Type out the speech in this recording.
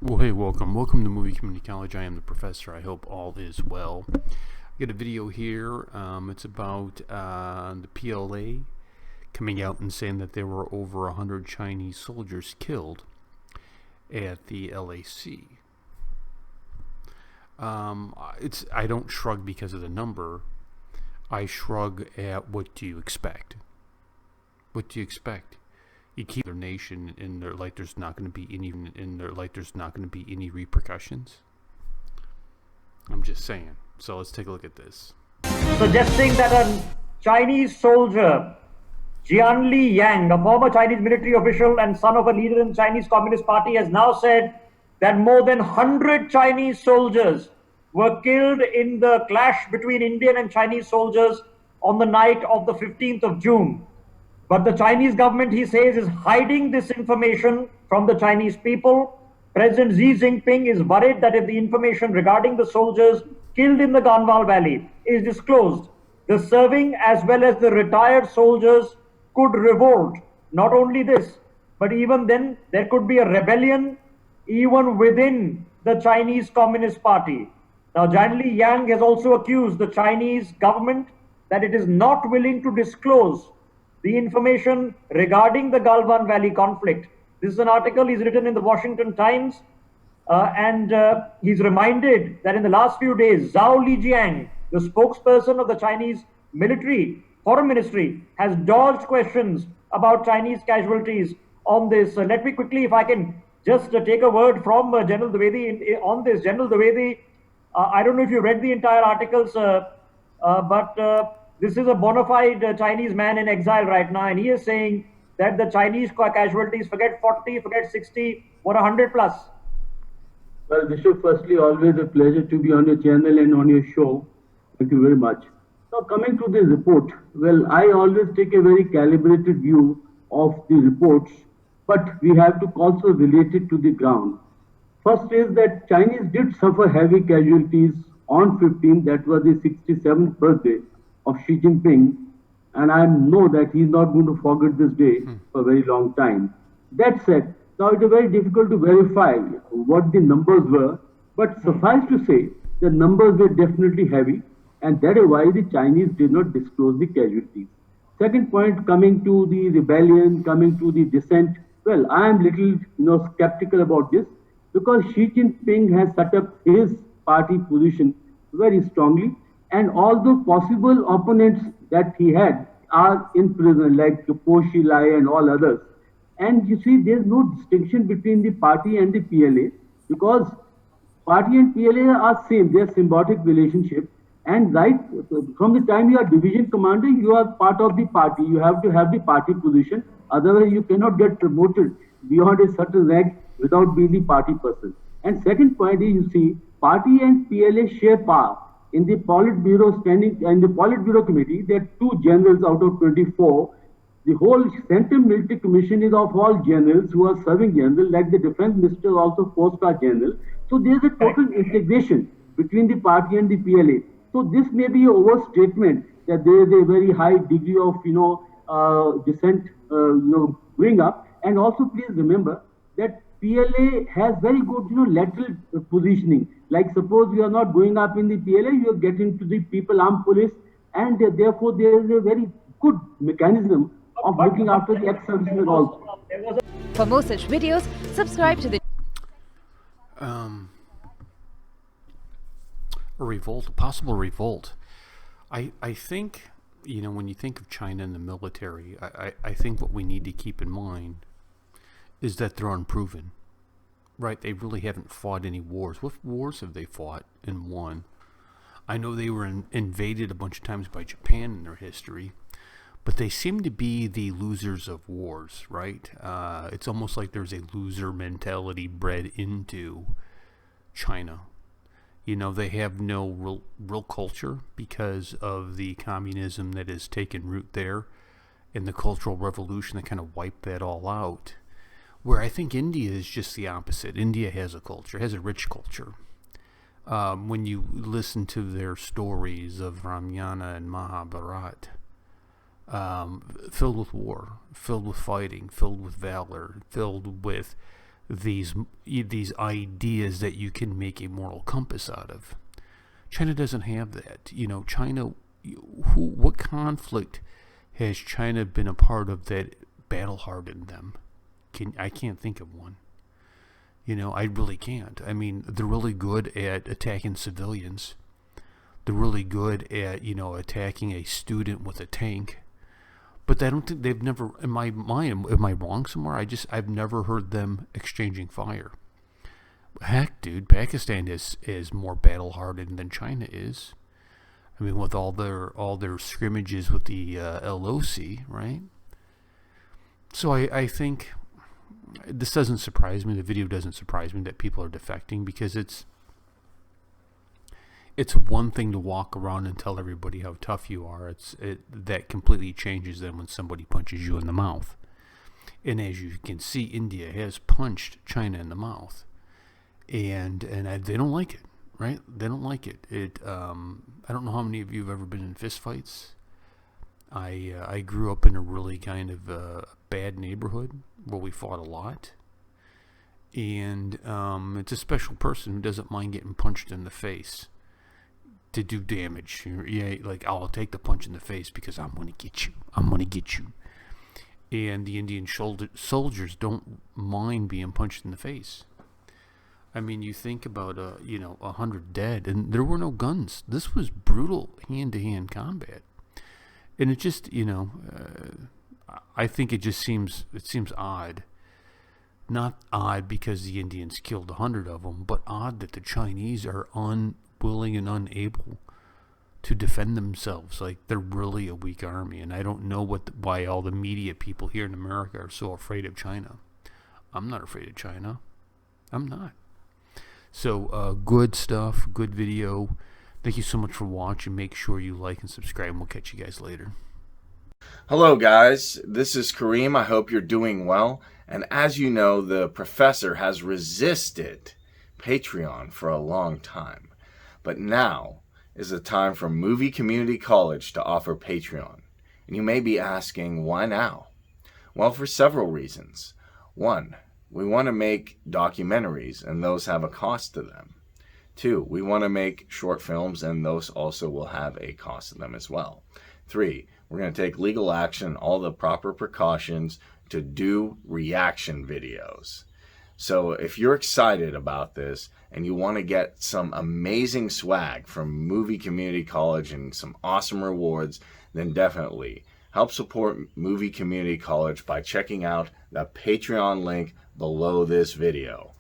Well, hey, welcome to Movie Community College. I am the professor. I hope all is well. I got a video here. It's about the PLA coming out and saying that there were over 100 Chinese soldiers killed at the LAC. I don't shrug because of the number. I shrug at what do you expect? What do you expect? You keep their nation in there like there's not going to be any repercussions. I'm just saying. So let's take a look at this. Suggesting that a Chinese soldier, Jianli Yang, a former Chinese military official and son of a leader in the Chinese Communist Party, has now said that more than 100 Chinese soldiers were killed in the clash between Indian and Chinese soldiers on the night of the 15th of June. But the Chinese government, he says, is hiding this information from the Chinese people. President Xi Jinping is worried that if the information regarding the soldiers killed in the Galwan Valley is disclosed, the serving as well as the retired soldiers could revolt. Not only this, but even then there could be a rebellion even within the Chinese Communist Party. Now, Jianli Yang has also accused the Chinese government that it is not willing to disclose the information regarding the Galwan Valley conflict. This is an article he's written in the Washington Times, and he's reminded that in the last few days, Zhao Lijiang, the spokesperson of the Chinese military, foreign ministry, has dodged questions about Chinese casualties on this. Let me quickly, if I can, just take a word from General Dwivedi on this. General Dwivedi, I don't know if you read the entire articles, but this is a bona fide Chinese man in exile right now, and he is saying that the Chinese casualties, forget 40, forget 60, were 100 plus. Well, Vishnu, firstly, always a pleasure to be on your channel and on your show. Thank you very much. Now, coming to the report, well, I always take a very calibrated view of the reports, but we have to also relate it to the ground. First is that Chinese did suffer heavy casualties on 15th, that was the 67th birthday of Xi Jinping, and I know that he's not going to forget this day for a very long time. That said, now it is very difficult to verify what the numbers were, but suffice to say, the numbers were definitely heavy, and that is why the Chinese did not disclose the casualties. Second point, coming to the rebellion, coming to the dissent, well, I am little skeptical about this, because Xi Jinping has set up his party position very strongly, and all the possible opponents that he had are in prison, like Po Xilai and all others. And you see, there's no distinction between the party and the PLA, because party and PLA are same, they're symbiotic relationship. And right from the time you are division commander, you are part of the party. You have to have the party position. Otherwise, you cannot get promoted beyond a certain rank without being the party person. And second point is, you see, party and PLA share power. In the Politburo committee, there are 2 generals out of 24. The whole Central Military Commission is of all generals who are serving general, like the defense minister is also 4-star general. So there is a total integration between the party and the PLA. So this may be an overstatement that there is a very high degree of dissent going up. And also please remember that PLA has very good lateral positioning. Like suppose you are not going up in the PLA, you are getting to the people armed police, and therefore there is a very good mechanism of looking after the ex-servicemen also. For more such videos, subscribe to the A possible revolt. I think, when you think of China and the military, I think what we need to keep in mind is that they're unproven. Right, they really haven't fought any wars. What wars have they fought and won? I know they were invaded a bunch of times by Japan in their history, but they seem to be the losers of wars, right? It's almost like there's a loser mentality bred into China. They have no real culture because of the communism that has taken root there and the Cultural Revolution that kind of wiped that all out. Where I think India is just the opposite. India has a culture, has a rich culture. When you listen to their stories of Ramayana and Mahabharata, filled with war, filled with fighting, filled with valor, filled with these ideas that you can make a moral compass out of. China doesn't have that. China, what conflict has China been a part of that battle-hardened them? I can't think of one. I really can't. I mean, they're really good at attacking civilians. They're really good at, attacking a student with a tank. But I don't think they've never, in my mind, am I wrong somewhere? I've never heard them exchanging fire. Heck, dude, Pakistan is more battle-hardened than China is. I mean, with all their scrimmages with the LOC, right? So I think this doesn't surprise me. The video doesn't surprise me that people are defecting, because it's one thing to walk around and tell everybody how tough you are. That completely changes then when somebody punches you in the mouth. And as you can see, India has punched China in the mouth, and they don't like it, right? They don't like it. I don't know how many of you have ever been in fist fights. I grew up in a really kind of bad neighborhood where we fought a lot, and it's a special person who doesn't mind getting punched in the face to do damage. Yeah, like, I'll take the punch in the face because I'm going to get you. I'm going to get you. And the Indian soldiers don't mind being punched in the face. I mean, you think about 100 dead, and there were no guns. This was brutal hand-to-hand combat. And it just, I think it seems odd. Not odd because the Indians killed 100 of them, but odd that the Chinese are unwilling and unable to defend themselves. Like, they're really a weak army, and I don't know why all the media people here in America are so afraid of China. I'm not afraid of China. I'm not. So, good stuff, good video. Thank you so much for watching. Make sure you like and subscribe, and we'll catch you guys later. Hello guys, this is Kareem. I hope you're doing well. And as you know, the professor has resisted Patreon for a long time. But now is the time for Movie Community College to offer Patreon. And you may be asking, why now? Well, for several reasons. One, we want to make documentaries, and those have a cost to them. Two, we want to make short films, and those also will have a cost to them as well. Three, we're going to take legal action, all the proper precautions to do reaction videos. So if you're excited about this and you want to get some amazing swag from Movie Community College and some awesome rewards, then definitely help support Movie Community College by checking out the Patreon link below this video.